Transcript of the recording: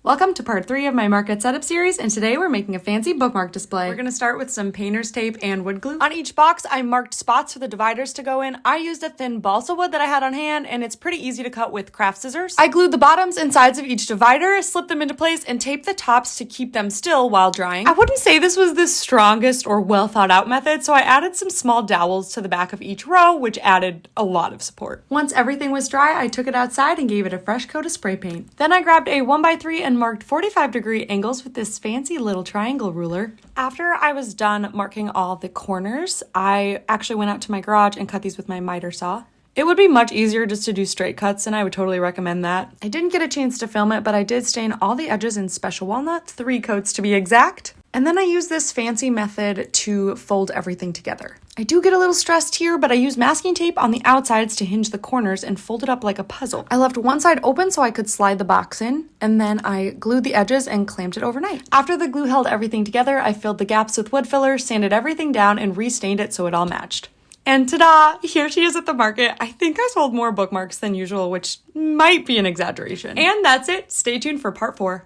Welcome to part 3 of my market setup series, and today we're making a fancy bookmark display. We're going to start with some painter's tape and wood glue. On each box, I marked spots for the dividers to go in. I used a thin balsa wood that I had on hand, and it's pretty easy to cut with craft scissors. I glued the bottoms and sides of each divider, slipped them into place, and taped the tops to keep them still while drying. I wouldn't say this was the strongest or well thought out method, so I added some small dowels to the back of each row, which added a lot of support. Once everything was dry, I took it outside and gave it a fresh coat of spray paint. Then I grabbed a 1x3 and marked 45-degree angles with this fancy little triangle ruler. After I was done marking all the corners, I actually went out to my garage and cut these with my miter saw. It would be much easier just to do straight cuts, and I would totally recommend that. I didn't get a chance to film it, but I did stain all the edges in special walnut, 3 coats to be exact. And then I use this fancy method to fold everything together. I do get a little stressed here, but I use masking tape on the outsides to hinge the corners and fold it up like a puzzle. I left one side open so I could slide the box in, and then I glued the edges and clamped it overnight. After the glue held everything together, I filled the gaps with wood filler, sanded everything down, and restained it so it all matched. And ta-da! Here she is at the market. I think I sold more bookmarks than usual, which might be an exaggeration. And that's it. Stay tuned for part 4.